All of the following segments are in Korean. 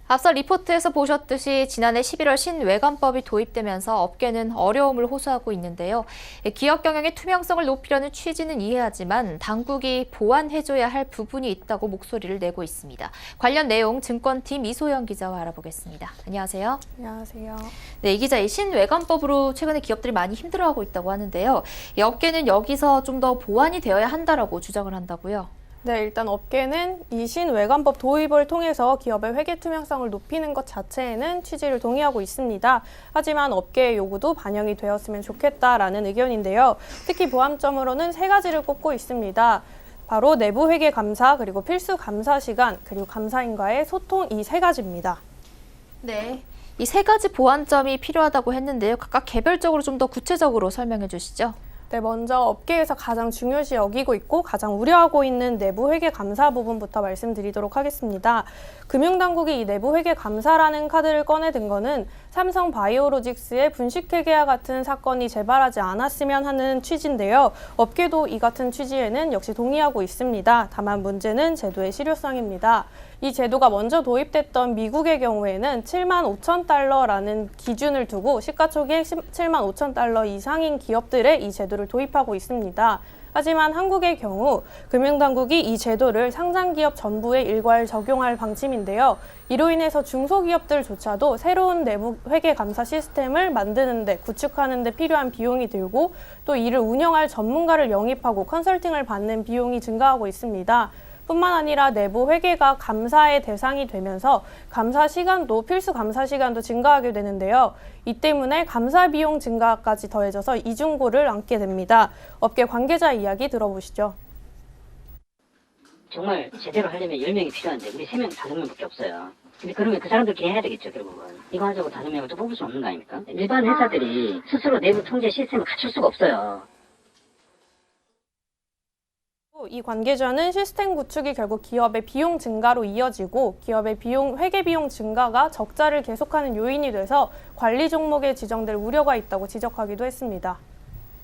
앞서 리포트에서 보셨듯이 지난해 11월 신외관법이 도입되면서 업계는 어려움을 호소하고 있는데요. 기업 경영의 투명성을 높이려는 취지는 이해하지만 당국이 보완해줘야 할 부분이 있다고 목소리를 내고 있습니다. 관련 내용 증권팀 이소영 기자와 알아보겠습니다. 안녕하세요. 안녕하세요. 네, 이 기자, 이 신외관법으로 최근에 기업들이 많이 힘들어하고 있다고 하는데요. 이 업계는 여기서 좀 더 보완이 되어야 한다라고 주장을 한다고요. 네, 일단 업계는 이 신외관법 도입을 통해서 기업의 회계 투명성을 높이는 것 자체에는 취지를 동의하고 있습니다. 하지만 업계의 요구도 반영이 되었으면 좋겠다라는 의견인데요. 특히 보완점으로는 세 가지를 꼽고 있습니다. 바로 내부 회계 감사, 그리고 필수 감사 시간, 그리고 감사인과의 소통, 이 세 가지입니다. 네, 이 세 가지 보완점이 필요하다고 했는데요. 각각 개별적으로 좀 더 구체적으로 설명해 주시죠. 네, 먼저 업계에서 가장 중요시 여기고 있고 가장 우려하고 있는 내부 회계 감사 부분부터 말씀드리도록 하겠습니다. 금융당국이 이 내부 회계 감사라는 카드를 꺼내든 거는 삼성 바이오로직스의 분식회계와 같은 사건이 재발하지 않았으면 하는 취지인데요. 업계도 이 같은 취지에는 역시 동의하고 있습니다. 다만 문제는 제도의 실효성입니다. 이 제도가 먼저 도입됐던 미국의 경우에는 7만 5천 달러라는 기준을 두고 시가총액 7만 5천 달러 이상인 기업들에 이 제도를 도입하고 있습니다. 하지만 한국의 경우 금융당국이 이 제도를 상장기업 전부에 일괄 적용할 방침인데요. 이로 인해서 중소기업들조차도 새로운 내부 회계 감사 시스템을 만드는 데, 구축하는 데 필요한 비용이 들고 또 이를 운영할 전문가를 영입하고 컨설팅을 받는 비용이 증가하고 있습니다. 뿐만 아니라 내부 회계가 감사의 대상이 되면서 감사 시간도 필수 감사 시간도 증가하게 되는데요. 이 때문에 감사 비용 증가까지 더해져서 이중고를 안게 됩니다. 업계 관계자 이야기 들어보시죠. 정말 제대로 하려면 10명이 필요한데 우리 3명, 5명밖에 없어요. 근데 그러면 그 사람들끼리 해야 되겠죠, 결국은. 이거 하자고 5명을 또 뽑을 수 없는 거 아닙니까? 일반 회사들이 스스로 내부 통제 시스템을 갖출 수가 없어요. 이 관계자는 시스템 구축이 결국 기업의 비용 증가로 이어지고 기업의 회계 비용 증가가 적자를 계속하는 요인이 돼서 관리 종목에 지정될 우려가 있다고 지적하기도 했습니다.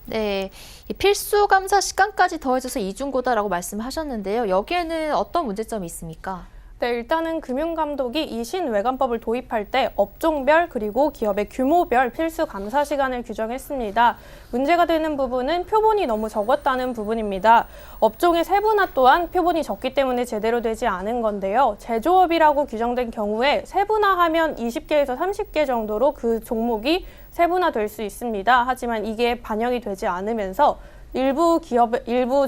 네, 이 필수 감사 시간까지 더해져서 이중고다라고 말씀하셨는데요. 여기에는 어떤 문제점이 있습니까? 네, 일단은 금융감독이 이 신외관법을 도입할 때 업종별 그리고 기업의 규모별 필수 감사 시간을 규정했습니다. 문제가 되는 부분은 표본이 너무 적었다는 부분입니다. 업종의 세분화 또한 표본이 적기 때문에 제대로 되지 않은 건데요. 제조업이라고 규정된 경우에 세분화하면 20개에서 30개 정도로 그 종목이 세분화될 수 있습니다. 하지만 이게 반영이 되지 않으면서 일부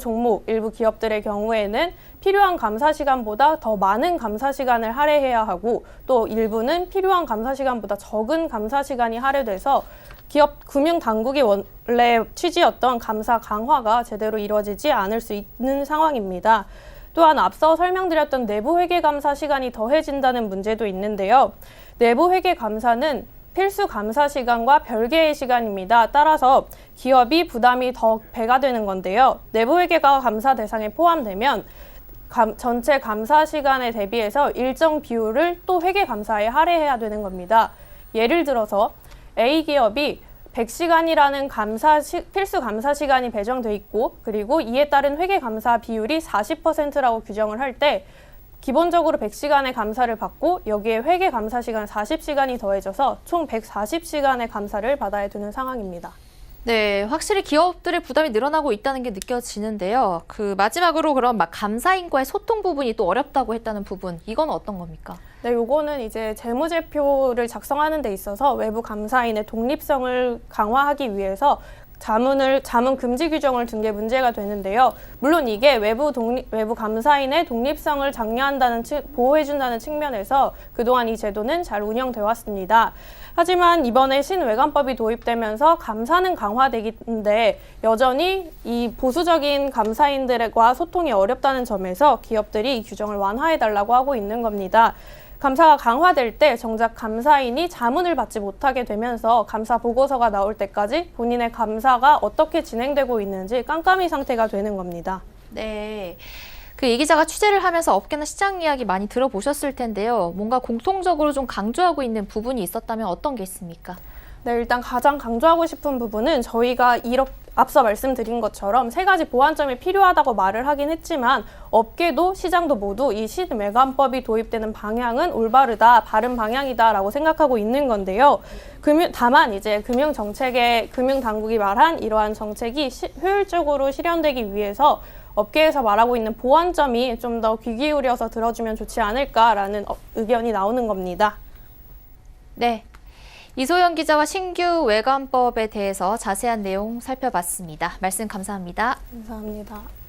종목, 일부 기업들의 경우에는 필요한 감사 시간보다 더 많은 감사 시간을 할애해야 하고 또 일부는 필요한 감사 시간보다 적은 감사 시간이 할애돼서 기업 금융당국이 원래 취지였던 감사 강화가 제대로 이루어지지 않을 수 있는 상황입니다. 또한 앞서 설명드렸던 내부 회계 감사 시간이 더해진다는 문제도 있는데요. 내부 회계 감사는 필수 감사 시간과 별개의 시간입니다. 따라서 기업이 부담이 더 배가 되는 건데요. 내부 회계가 감사 대상에 포함되면 전체 감사 시간에 대비해서 일정 비율을 또 회계 감사에 할애해야 되는 겁니다. 예를 들어서 A기업이 100시간이라는 필수 감사 시간이 배정돼 있고 그리고 이에 따른 회계 감사 비율이 40%라고 규정을 할 때 기본적으로 100시간의 감사를 받고 여기에 회계 감사 시간 40시간이 더해져서 총 140시간의 감사를 받아야 되는 상황입니다. 네, 확실히 기업들의 부담이 늘어나고 있다는 게 느껴지는데요. 마지막으로 그럼 감사인과의 소통 부분이 또 어렵다고 했다는 부분, 이건 어떤 겁니까? 네, 요거는 이제 재무제표를 작성하는 데 있어서 외부 감사인의 독립성을 강화하기 위해서 자문 금지 규정을 둔 게 문제가 되는데요. 물론 이게 외부 감사인의 독립성을 보호해준다는 측면에서 그동안 이 제도는 잘 운영되어 왔습니다. 하지만 이번에 신외관법이 도입되면서 감사는 강화되긴데 여전히 이 보수적인 감사인들과 소통이 어렵다는 점에서 기업들이 이 규정을 완화해달라고 하고 있는 겁니다. 감사가 강화될 때 정작 감사인이 자문을 받지 못하게 되면서 감사 보고서가 나올 때까지 본인의 감사가 어떻게 진행되고 있는지 깜깜이 상태가 되는 겁니다. 네, 이 기자가 취재를 하면서 업계나 시장 이야기 많이 들어보셨을 텐데요. 뭔가 공통적으로 좀 강조하고 있는 부분이 있었다면 어떤 게 있습니까? 네, 일단 가장 강조하고 싶은 부분은 저희가 앞서 말씀드린 것처럼 세 가지 보완점이 필요하다고 말을 하긴 했지만 업계도 시장도 모두 이 신외관법이 도입되는 방향은 올바르다, 바른 방향이다라고 생각하고 있는 건데요. 다만 이제 금융당국이 말한 이러한 정책이 효율적으로 실현되기 위해서 업계에서 말하고 있는 보완점이 좀 더 귀 기울여서 들어주면 좋지 않을까라는 의견이 나오는 겁니다. 네. 이소영 기자와 신규 외관법에 대해서 자세한 내용 살펴봤습니다. 말씀 감사합니다. 감사합니다.